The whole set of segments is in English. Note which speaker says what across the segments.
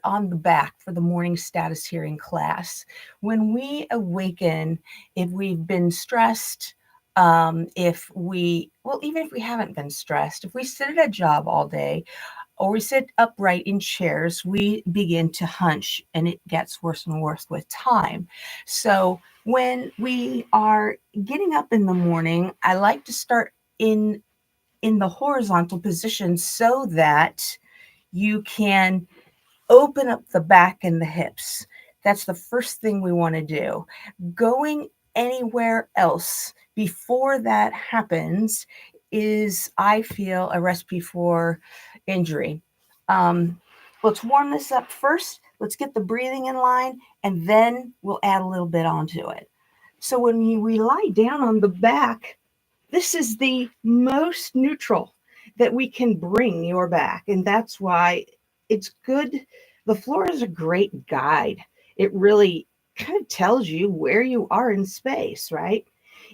Speaker 1: on the back for the morning status hearing class. When we awaken, if we've been stressed, even if we haven't been stressed, if we sit at a job all day or we sit upright in chairs, we begin to hunch and it gets worse and worse with time. So when we are getting up in the morning, I like to start in the horizontal position so that you can open up the back and the hips. That's the first thing we want to do. Going anywhere else before that happens is, I feel, a recipe for injury. Um, let's warm this up first. Let's get the breathing in line, and then we'll add a little bit onto it. So when we lie down on the back, this is the most neutral that we can bring your back. And that's why it's good. The floor is a great guide. It really kind of tells you where you are in space, right?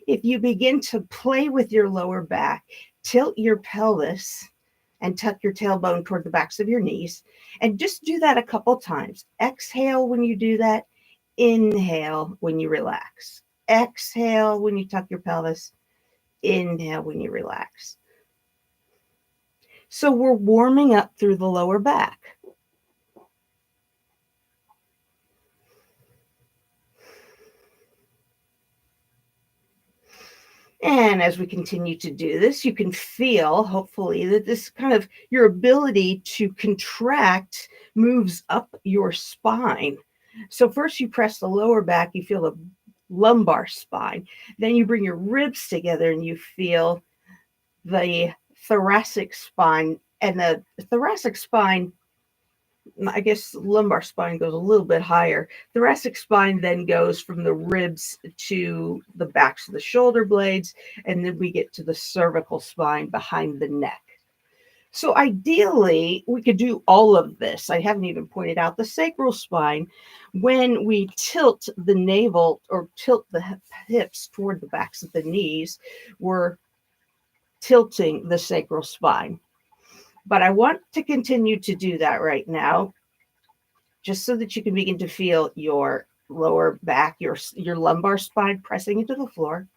Speaker 1: If you begin to play with your lower back, tilt your pelvis and tuck your tailbone toward the backs of your knees, and just do that a couple times. Exhale when you do that. Inhale when you relax. Exhale when you tuck your pelvis. Inhale when you relax. So we're warming up through the lower back. And as we continue to do this, you can feel, hopefully, that this kind of your ability to contract moves up your spine. So first you press the lower back, you feel the lumbar spine. Then you bring your ribs together and you feel the thoracic spine. And the thoracic spine, I guess lumbar spine goes a little bit higher. Thoracic spine then goes from the ribs to the backs of the shoulder blades, and then we get to the cervical spine behind the neck. So ideally, we could do all of this. I haven't even pointed out the sacral spine. When we tilt the navel or tilt the hips toward the backs of the knees, we're tilting the sacral spine. But I want to continue to do that right now, just so that you can begin to feel your lower back, your lumbar spine pressing into the floor,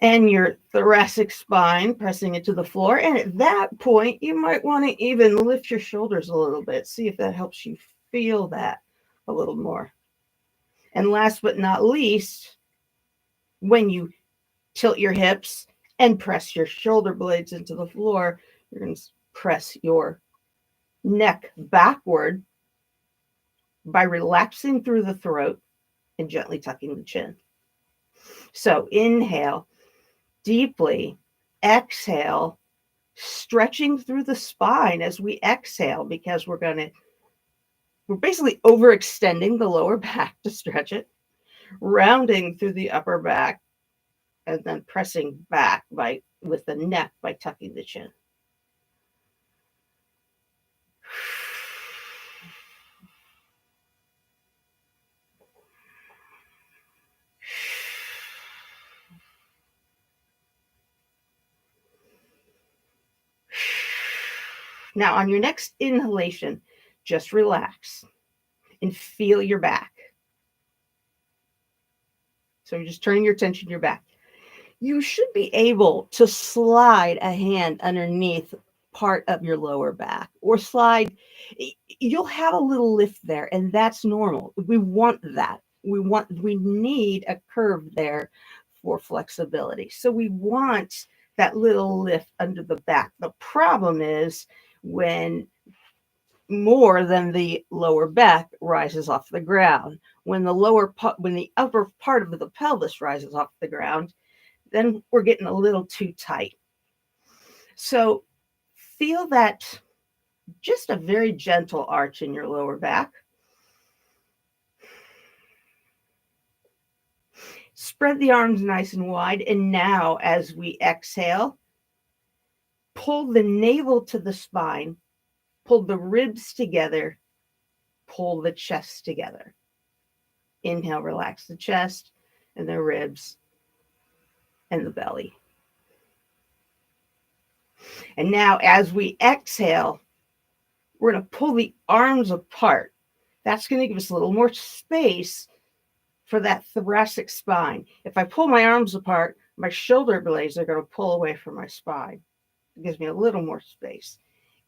Speaker 1: and your thoracic spine pressing into the floor. And at that point, you might want to even lift your shoulders a little bit. See if that helps you feel that a little more. And last but not least, when you tilt your hips and press your shoulder blades into the floor, you're going to press your neck backward by relaxing through the throat and gently tucking the chin. So inhale deeply, exhale, stretching through the spine as we exhale, because we're basically overextending the lower back to stretch it, rounding through the upper back, and then pressing back with the neck by tucking the chin. Now, on your next inhalation, just relax and feel your back. So you're just turning your attention to your back. You should be able to slide a hand underneath part of your lower back or slide. You'll have a little lift there, and that's normal. We want that. We need a curve there for flexibility. So we want that little lift under the back. The problem is when more than the lower back rises off the ground. When the upper part of the pelvis rises off the ground, then we're getting a little too tight. So feel that, just a very gentle arch in your lower back. Spread the arms nice and wide. And now, as we exhale, pull the navel to the spine, pull the ribs together, pull the chest together. Inhale, relax the chest and the ribs and the belly. And now, as we exhale, we're going to pull the arms apart. That's going to give us a little more space for that thoracic spine. If I pull my arms apart, my shoulder blades are going to pull away from my spine. It gives me a little more space.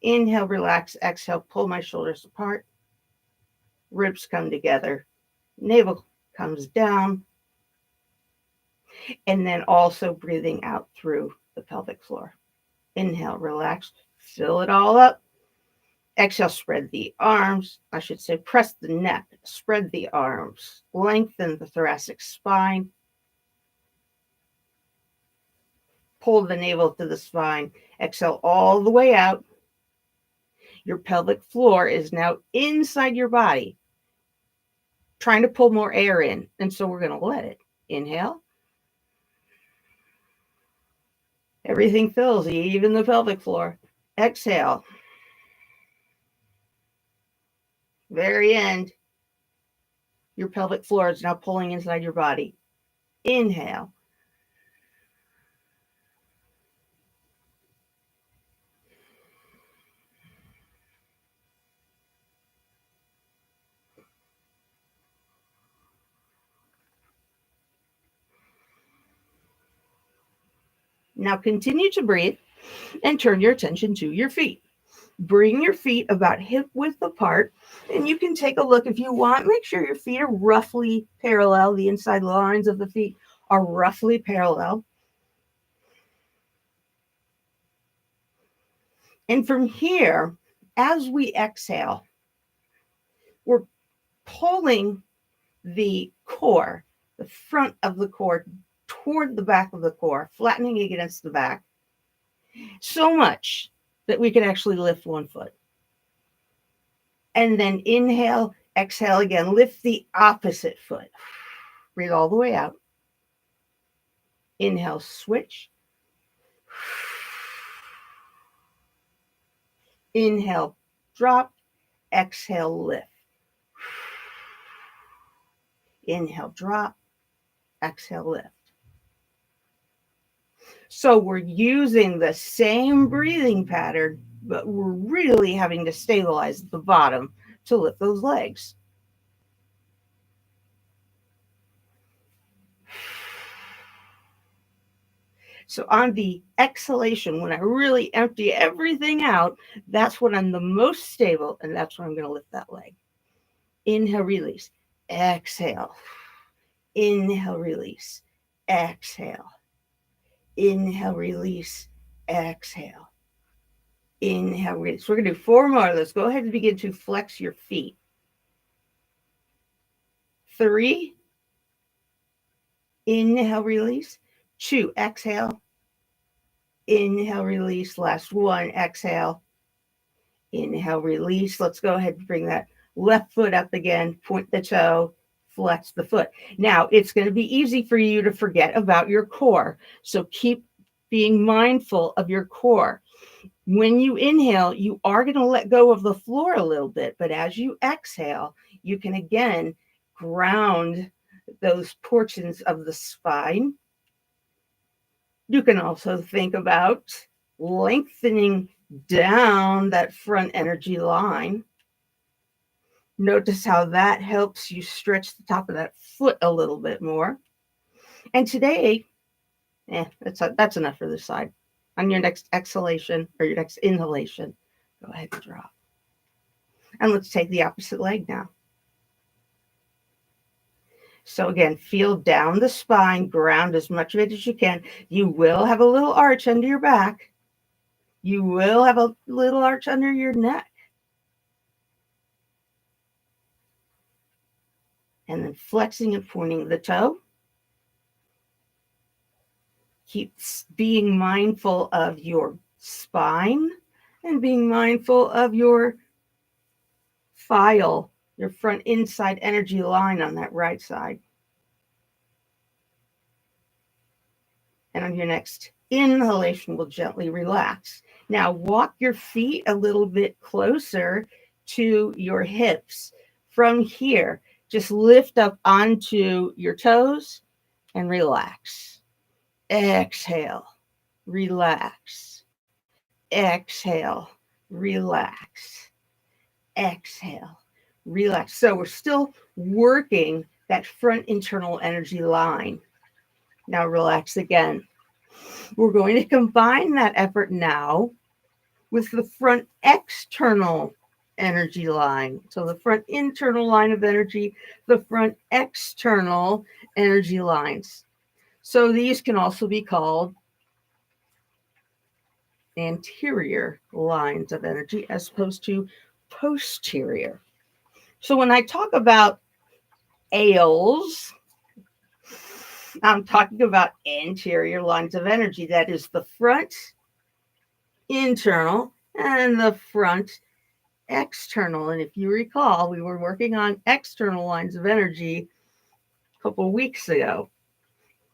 Speaker 1: Inhale, relax. Exhale, pull my shoulders apart. Ribs come together. Navel comes down. And then also breathing out through the pelvic floor. Inhale, relax. Fill it all up. Exhale, spread the arms. I should say press the neck. Spread the arms. Lengthen the thoracic spine. Pull the navel to the spine. Exhale all the way out. Your pelvic floor is now inside your body, trying to pull more air in. And so we're going to let it. Inhale. Everything fills, even the pelvic floor. Exhale. Very end. Your pelvic floor is now pulling inside your body. Inhale. Now continue to breathe and turn your attention to your feet. Bring your feet about hip width apart, and you can take a look if you want. Make sure your feet are roughly parallel. The inside lines of the feet are roughly parallel. And from here, as we exhale, we're pulling the core, the front of the core, toward the back of the core, flattening it against the back, so much that we can actually lift one foot. And then inhale, exhale again, lift the opposite foot. Breathe all the way out. Inhale, switch. Inhale, drop. Exhale, lift. Inhale, drop. Exhale, lift. So we're using the same breathing pattern, but we're really having to stabilize the bottom to lift those legs. So on the exhalation, when I really empty everything out, that's when I'm the most stable, and that's when I'm going to lift that leg. Inhale, release. Exhale. Inhale, release. Exhale. Inhale, release. Exhale. Inhale, release. We're going to do 4 more. Let's go ahead and begin to flex your feet. 3. Inhale, release. 2. Exhale. Inhale, release. Last 1. Exhale. Inhale, release. Let's go ahead and bring that left foot up again. Point the toe. Flex the foot. Now, it's going to be easy for you to forget about your core. So keep being mindful of your core. When you inhale, you are going to let go of the floor a little bit. But as you exhale, you can again ground those portions of the spine. You can also think about lengthening down that front energy line. Notice how that helps you stretch the top of that foot a little bit more. And today, that's enough for this side. On your next exhalation or your next inhalation, go ahead and drop. And let's take the opposite leg now. So again, feel down the spine, ground as much of it as you can. You will have a little arch under your back. You will have a little arch under your neck. And then flexing and pointing the toe. Keep being mindful of your spine and being mindful of your file, your front inside energy line on that right side. And on your next inhalation, we'll gently relax. Now walk your feet a little bit closer to your hips. From here, just lift up onto your toes and relax. Exhale, relax. Exhale, relax. exhale, relax. So we're still working that front internal energy line. Now relax again. We're going to combine that effort now with the front external energy line. So the front internal line of energy, the front external energy lines. So these can also be called anterior lines of energy as opposed to posterior. So when I talk about aisles, I'm talking about anterior lines of energy. That is the front internal and the front external. And if you recall, we were working on external lines of energy a couple of weeks ago.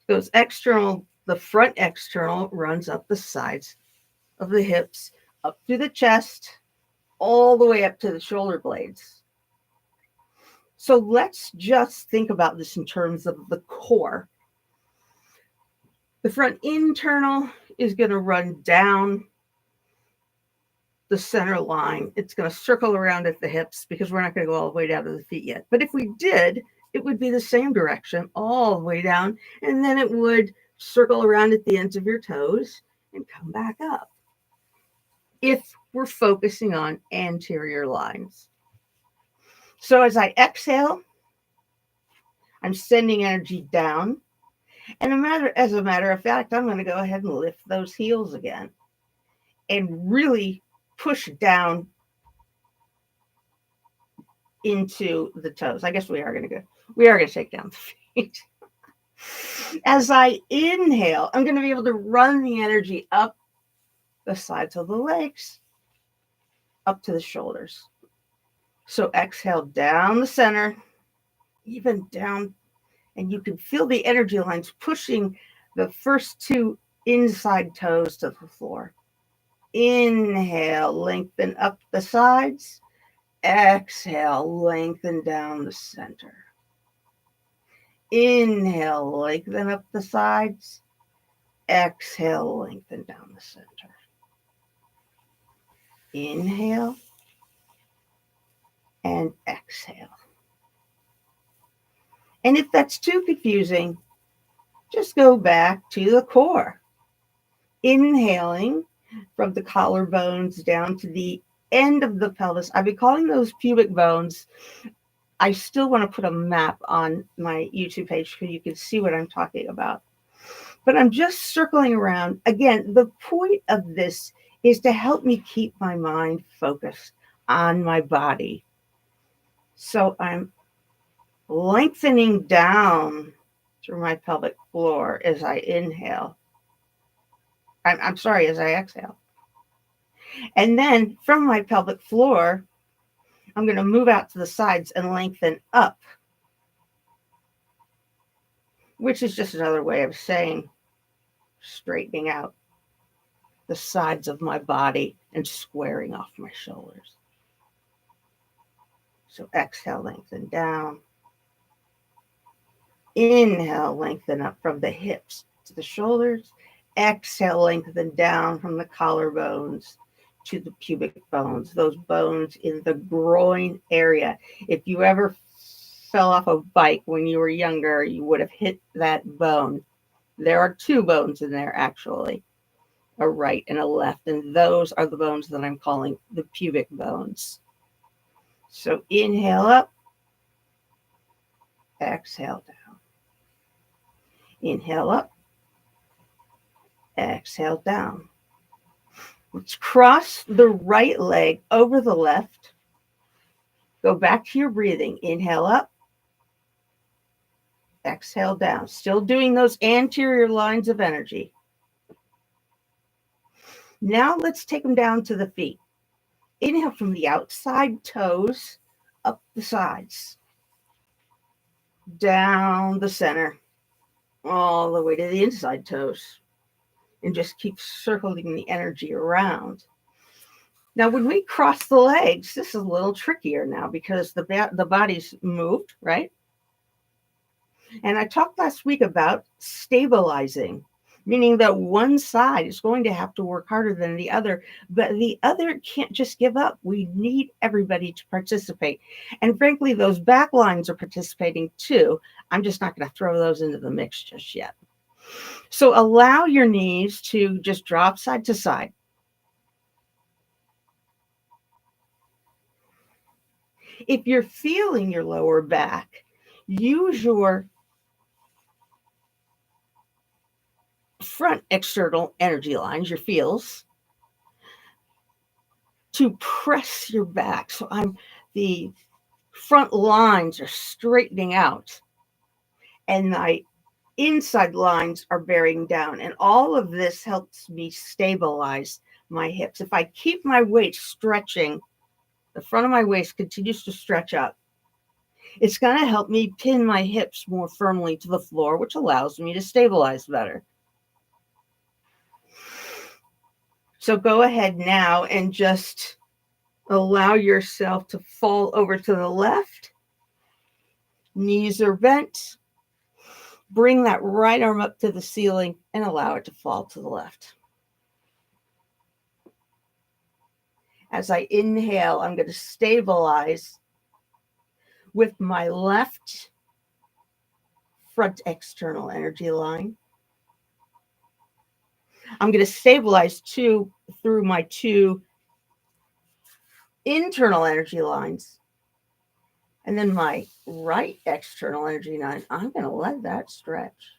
Speaker 1: Those external, the front external runs up the sides of the hips, up through the chest, all the way up to the shoulder blades. So let's just think about this in terms of the core. The front internal is going to run down the center line. It's going to circle around at the hips because we're not going to go all the way down to the feet yet. But if we did, it would be the same direction all the way down, and then it would circle around at the ends of your toes and come back up. If we're focusing on anterior lines. So as I exhale, I'm sending energy down. And as a matter of fact, I'm going to go ahead and lift those heels again and really push down into the toes. I guess we are going to take down the feet. As I inhale, I'm going to be able to run the energy up the sides of the legs, up to the shoulders. So exhale down the center, even down, and you can feel the energy lines pushing the first two inside toes to the floor. Inhale, lengthen up the sides. Exhale, lengthen down the center. Inhale, lengthen up the sides. Exhale, lengthen down the center. Inhale and exhale. And if that's too confusing, just go back to the core. Inhaling from the collarbones down to the end of the pelvis. I've been calling those pubic bones. I still want to put a map on my YouTube page so you can see what I'm talking about. But I'm just circling around. Again, the point of this is to help me keep my mind focused on my body. So I'm lengthening down through my pelvic floor as I inhale. As I exhale. And then from my pelvic floor, I'm going to move out to the sides and lengthen up, which is just another way of saying straightening out the sides of my body and squaring off my shoulders. So exhale, lengthen down. Inhale, lengthen up from the hips to the shoulders. Exhale, lengthen down from the collarbones to the pubic bones, those bones in the groin area. If you ever fell off a bike when you were younger, you would have hit that bone. There are two bones in there, actually, a right and a left, and those are the bones that I'm calling the pubic bones. So inhale up, exhale down. Inhale up, exhale down. Let's cross the right leg over the left. Go back to your breathing. Inhale up, exhale down. Still doing those anterior lines of energy. Now let's take them down to the feet. Inhale from the outside toes, up the sides, down the center, all the way to the inside toes. And just keep circling the energy around. Now, when we cross the legs, this is a little trickier now because the body's moved, right? And I talked last week about stabilizing. meaning that one side is going to have to work harder than the other, but the other can't just give up. We need everybody to participate. And frankly, those back lines are participating too. I'm just not going to throw those into the mix just yet. So allow your knees to just drop side to side. If you're feeling your lower back, use your front external energy lines, your feels, to press your back. So the front lines are straightening out and my inside lines are bearing down. And all of this helps me stabilize my hips. If I keep my weight stretching, the front of my waist continues to stretch up. It's going to help me pin my hips more firmly to the floor, which allows me to stabilize better. So go ahead now and just allow yourself to fall over to the left. Knees are bent. Bring that right arm up to the ceiling and allow it to fall to the left. As I inhale, I'm going to stabilize with my left front external energy line. I'm going to stabilize through my two internal energy lines. And then my right external energy line, I'm going to let that stretch.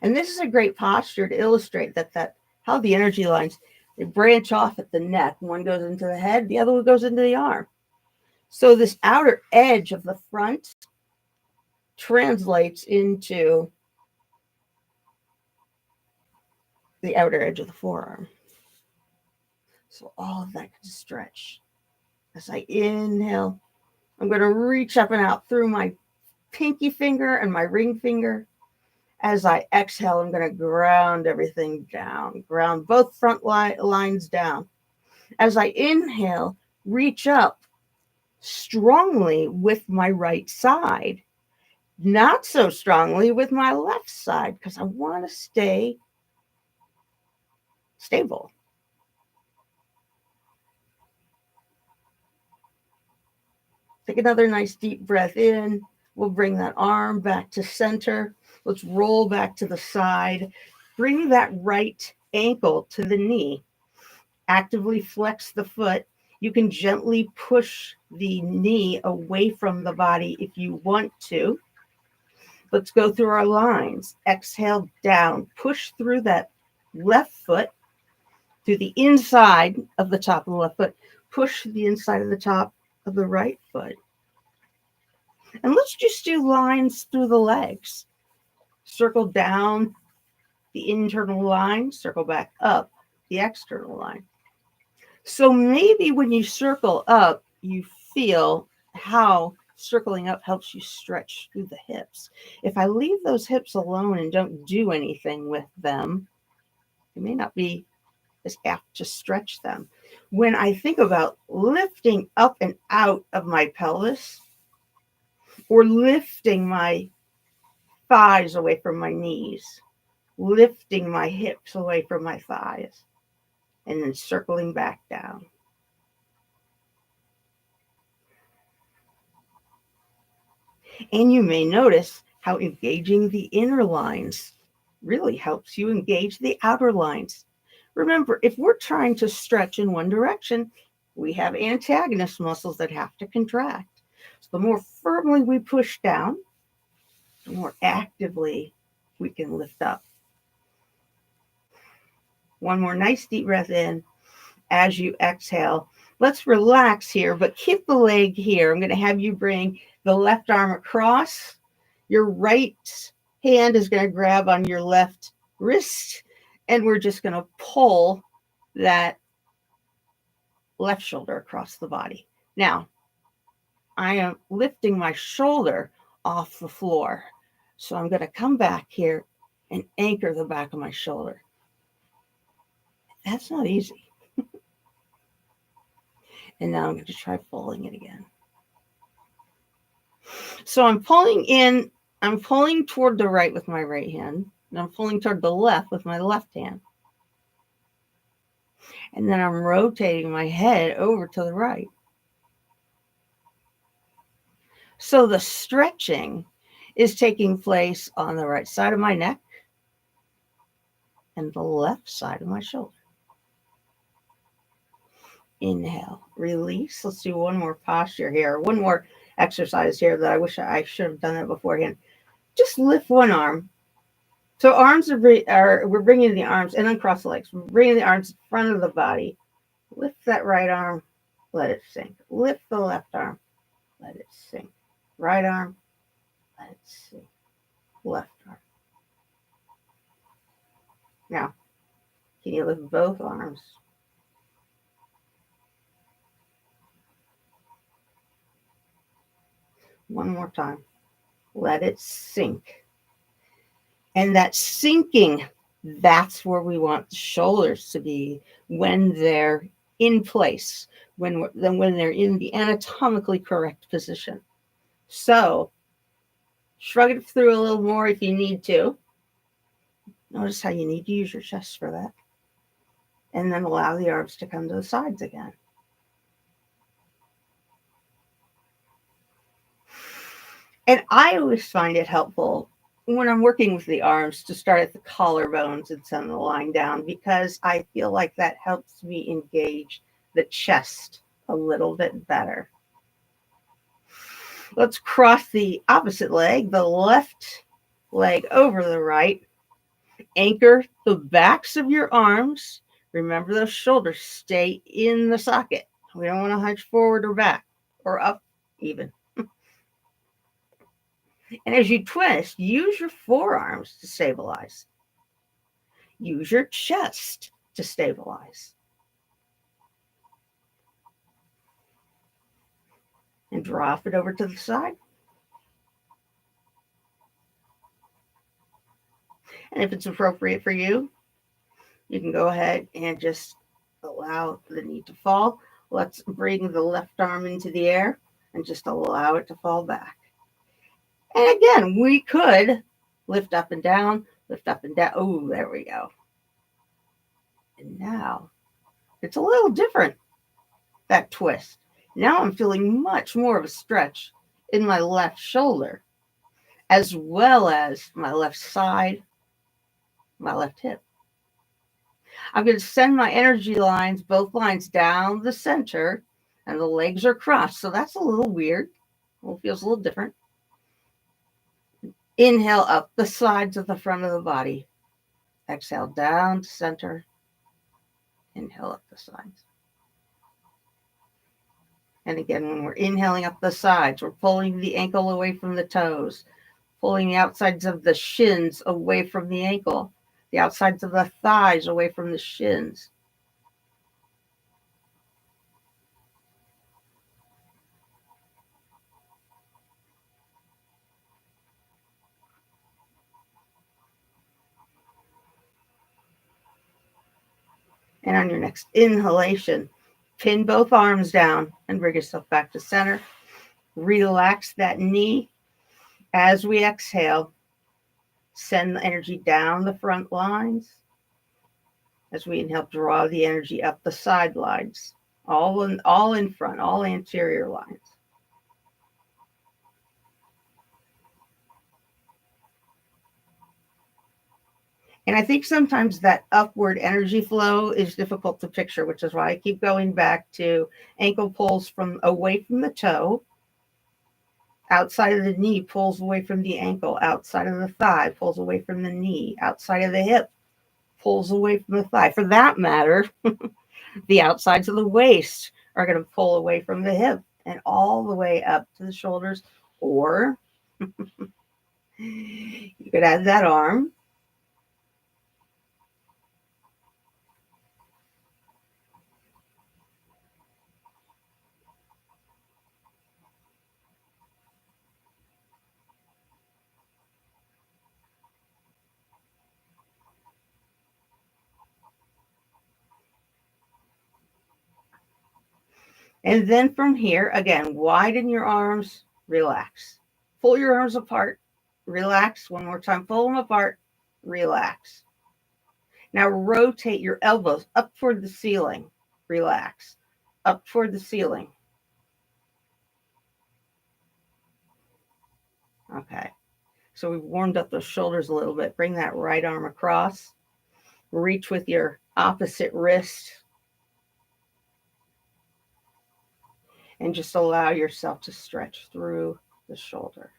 Speaker 1: And this is a great posture to illustrate that how the energy lines, they branch off at the neck. One goes into the head, the other one goes into the arm. So this outer edge of the front translates into the outer edge of the forearm. So all of that can stretch. As I inhale, I'm going to reach up and out through my pinky finger and my ring finger. As I exhale, I'm going to ground everything down, ground both front lines down. As I inhale, reach up strongly with my right side, not so strongly with my left side, because I want to stay stable. Take another nice deep breath in. We'll bring that arm back to center. Let's roll back to the side. Bring that right ankle to the knee. Actively flex the foot. You can gently push the knee away from the body if you want to. Let's go through our lines. Exhale down. Push through that left foot to the inside of the top of the left foot. Push the inside of the top of the right foot. And let's just do lines through the legs. Circle down the internal line, circle back up the external line. So maybe when you circle up, you feel how circling up helps you stretch through the hips. If I leave those hips alone and don't do anything with them, it may not be as apt to stretch them. When I think about lifting up and out of my pelvis or lifting my thighs away from my knees, lifting my hips away from my thighs, and then circling back down. And you may notice how engaging the inner lines really helps you engage the outer lines. Remember, if we're trying to stretch in one direction, we have antagonist muscles that have to contract. So the more firmly we push down, the more actively we can lift up. One more nice deep breath in as you exhale. Let's relax here, but keep the leg here. I'm going to have you bring the left arm across. Your right hand is going to grab on your left wrist, and we're just going to pull that left shoulder across the body. Now, I am lifting my shoulder off the floor. So I'm going to come back here and anchor the back of my shoulder. That's not easy. And now I'm going to try pulling it again. So I'm pulling in I'm pulling toward the right with my right hand, and I'm pulling toward the left with my left hand. And then I'm rotating my head over to the right. So the stretching is taking place on the right side of my neck and the left side of my shoulder. Inhale, release. Let's do one more posture here, one more exercise here that I wish I should have done it beforehand. Just lift one arm. So arms we're bringing the arms, and uncross the legs. We're bringing the arms in front of the body. Lift that right arm, let it sink. Lift the left arm, let it sink. Right arm, let it sink. Left arm. Now, can you lift both arms? One more time. Let it sink. And that sinking, that's where we want the shoulders to be when they're in place, when they're in the anatomically correct position. So shrug it through a little more if you need to. Notice how you need to use your chest for that. And then allow the arms to come to the sides again. And I always find it helpful when I'm working with the arms to start at the collarbones and send the line down, because I feel like that helps me engage the chest a little bit better. Let's cross the opposite leg, the left leg over the right. Anchor the backs of your arms. Remember, those shoulders stay in the socket. We don't want to hunch forward or back or up even. And as you twist, use your forearms to stabilize. Use your chest to stabilize. And drop it over to the side. And if it's appropriate for you, you can go ahead and just allow the knee to fall. Let's bring the left arm into the air and just allow it to fall back. And again, we could lift up and down, lift up and down. Oh, there we go. And now it's a little different, that twist. Now I'm feeling much more of a stretch in my left shoulder, as well as my left side, my left hip. I'm going to send my energy lines, both lines down the center, and the legs are crossed. So that's a little weird. It feels a little different. Inhale up the sides of the front of the body. Exhale down to center. Inhale up the sides. And again, when we're inhaling up the sides, we're pulling the ankle away from the toes, pulling the outsides of the shins away from the ankle, the outsides of the thighs away from the shins. And on your next inhalation, pin both arms down and bring yourself back to center. Relax that knee. As we exhale, send the energy down the front lines. As we inhale, draw the energy up the sidelines, all in front, all anterior lines. And I think sometimes that upward energy flow is difficult to picture, which is why I keep going back to ankle pulls from away from the toe, outside of the knee pulls away from the ankle, outside of the thigh pulls away from the knee, outside of the hip pulls away from the thigh. For that matter, the outsides of the waist are going to pull away from the hip and all the way up to the shoulders. Or you could add that arm. And then from here, again, widen your arms, relax. Pull your arms apart, Relax. One more time. Pull them apart. Relax. Now rotate your elbows up toward the ceiling. Relax. Up toward the ceiling. Okay. So we've warmed up those shoulders a little bit. Bring that right arm across. Reach with your opposite wrist. And just allow yourself to stretch through the shoulder.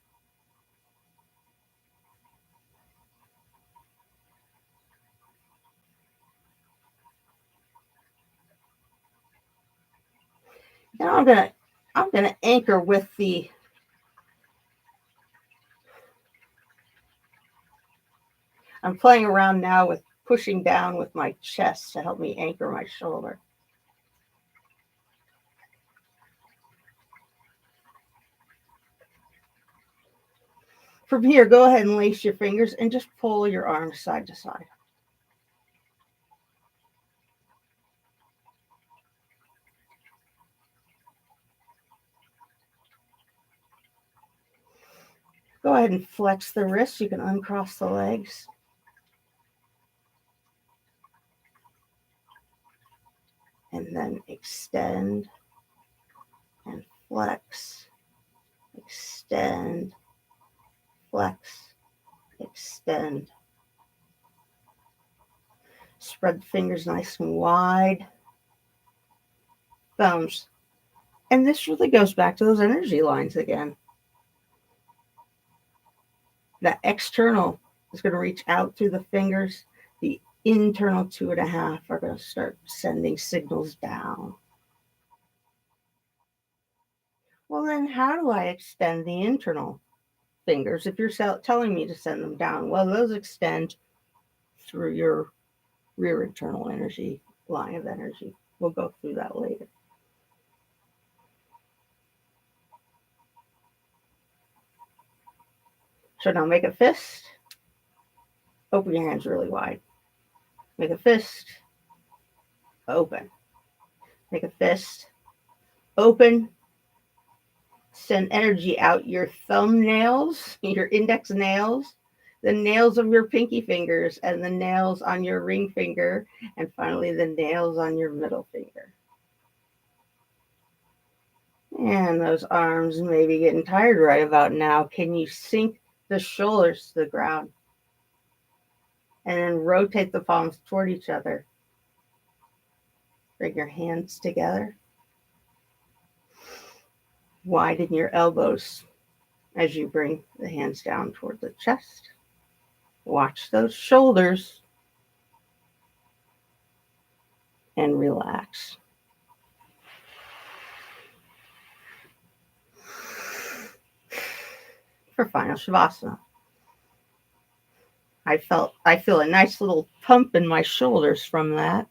Speaker 1: Now I'm gonna anchor with I'm playing around now with pushing down with my chest to help me anchor my shoulder. From here, go ahead and lace your fingers and just pull your arms side to side. Go ahead and flex the wrists. You can uncross the legs. And then extend and flex, extend, flex, extend. Spread the fingers nice and wide. Thumbs. And this really goes back to those energy lines again. That external is going to reach out through the fingers. The internal 2.5 are going to start sending signals down. Well, then how do I extend the internal fingers if you're telling me to send them down? Well, those extend through your rear internal energy, line of energy. We'll go through that later. So now make a fist. Open your hands really wide. Make a fist. Open. Make a fist. Open. Send energy out your thumbnails, your index nails, the nails of your pinky fingers, and the nails on your ring finger, and finally the nails on your middle finger. And those arms may be getting tired right about now. Can you sink the shoulders to the ground? And then rotate the palms toward each other. Bring your hands together. Widen your elbows as you bring the hands down toward the chest. Watch those shoulders and relax. For final Shavasana. I feel a nice little pump in my shoulders from that.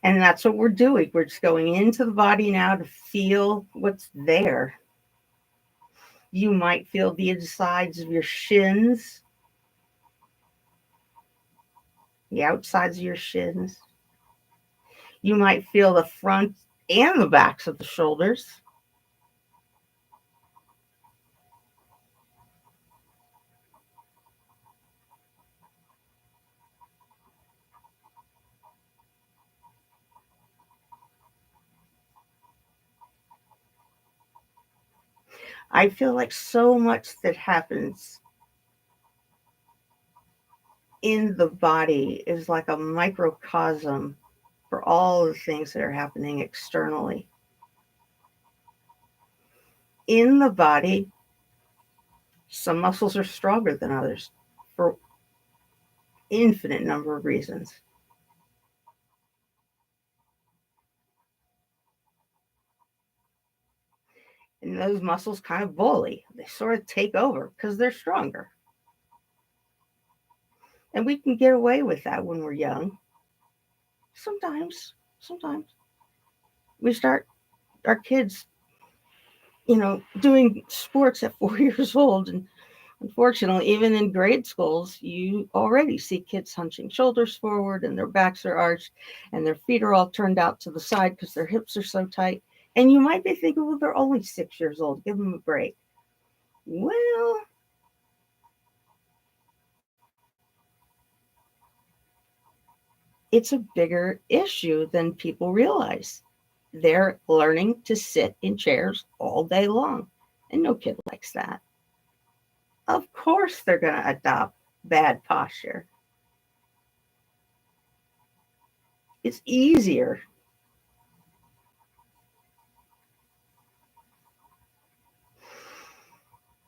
Speaker 1: And that's what we're doing. We're just going into the body now to feel what's there. You might feel the insides of your shins, the outsides of your shins. You might feel the front and the backs of the shoulders. I feel like so much that happens in the body is like a microcosm for all the things that are happening externally. In the body, some muscles are stronger than others for infinite number of reasons. And those muscles kind of bully. They sort of take over because they're stronger. And we can get away with that when we're young. Sometimes we start our kids, doing sports at 4 years old. And unfortunately, even in grade schools, you already see kids hunching shoulders forward and their backs are arched and their feet are all turned out to the side because their hips are so tight. And you might be thinking, well, they're only 6 years old. Give them a break. Well, it's a bigger issue than people realize. They're learning to sit in chairs all day long, and no kid likes that. Of course, they're going to adopt bad posture. It's easier.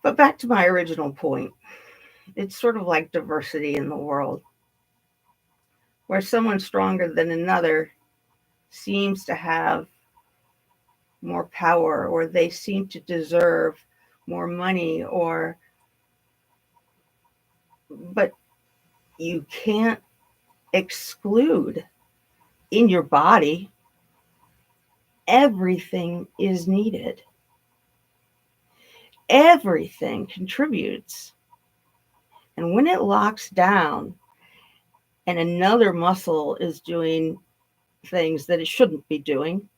Speaker 1: But back to my original point, it's sort of like diversity in the world, where someone stronger than another seems to have more power, or they seem to deserve more money, or but you can't exclude in your body. Everything is needed. Everything contributes. And when it locks down and another muscle is doing things that it shouldn't be doing,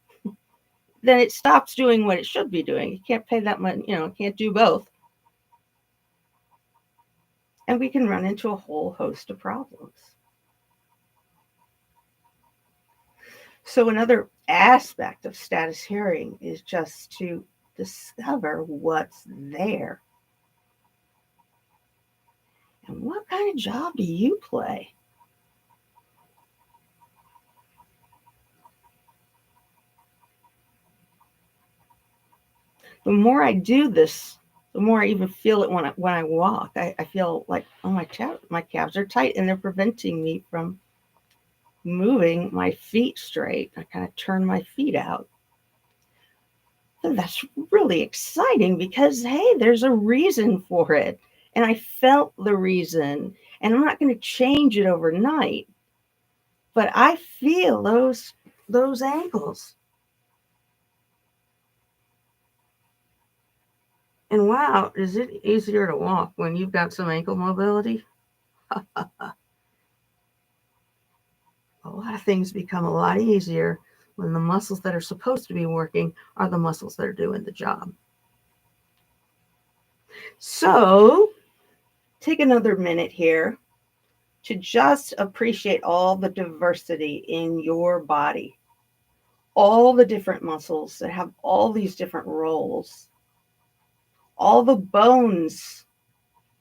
Speaker 1: then it stops doing what it should be doing. You can't pay that much, can't do both. And we can run into a whole host of problems. So another aspect of status hearing is just to discover what's there. And what kind of job do you play? The more I do this, the more I even feel it when I walk. I feel like, oh, my calves are tight, and they're preventing me from moving my feet straight. I kind of turn my feet out. And that's really exciting because, hey, there's a reason for it. And I felt the reason. And I'm not going to change it overnight. But I feel those ankles. And wow, is it easier to walk when you've got some ankle mobility? A lot of things become a lot easier when the muscles that are supposed to be working are the muscles that are doing the job. So take another minute here to just appreciate all the diversity in your body, all the different muscles that have all these different roles, all the bones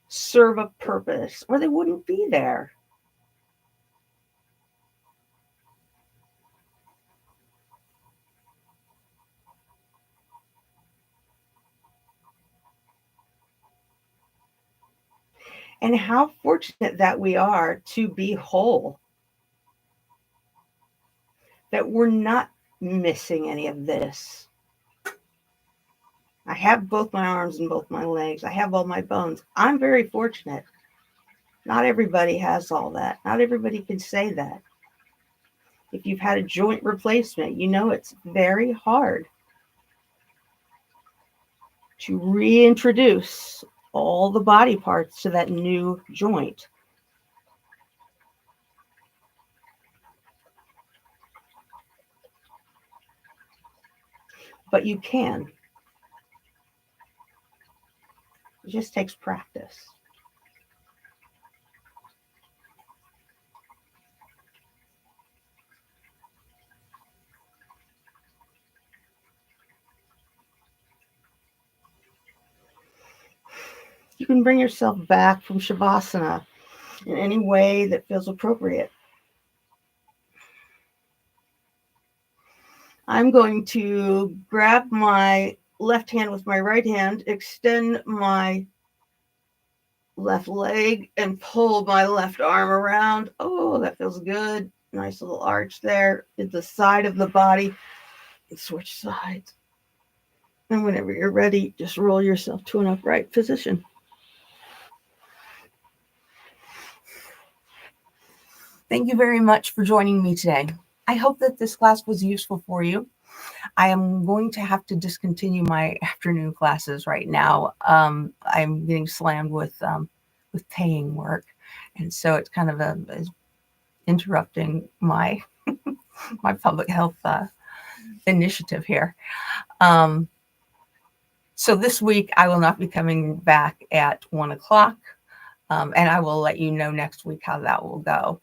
Speaker 1: serve a purpose or they wouldn't be there. And how fortunate that we are to be whole, that we're not missing any of this. I have both my arms and both my legs. I have all my bones. I'm very fortunate. Not everybody has all that. Not everybody can say that. If you've had a joint replacement, you know it's very hard to reintroduce all the body parts to that new joint. But you can. It just takes practice. You can bring yourself back from Shavasana in any way that feels appropriate. I'm going to grab my left hand with my right hand, extend my left leg, and pull my left arm around. Oh, that feels good. Nice little arch there at the side of the body. And switch sides. And whenever you're ready, just roll yourself to an upright position. Thank you very much for joining me today. I hope that this class was useful for you. I am going to have to discontinue my afternoon classes right now. I'm getting slammed with paying work, and so it's kind of interrupting my my public health initiative here. Um, so this week I will not be coming back at 1 o'clock, and I will let you know next week how that will go.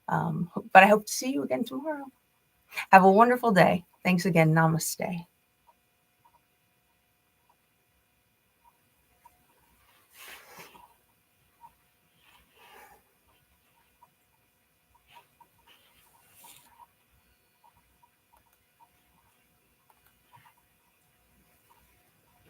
Speaker 1: But I hope to see you again tomorrow. Have a wonderful day. Thanks again. Namaste.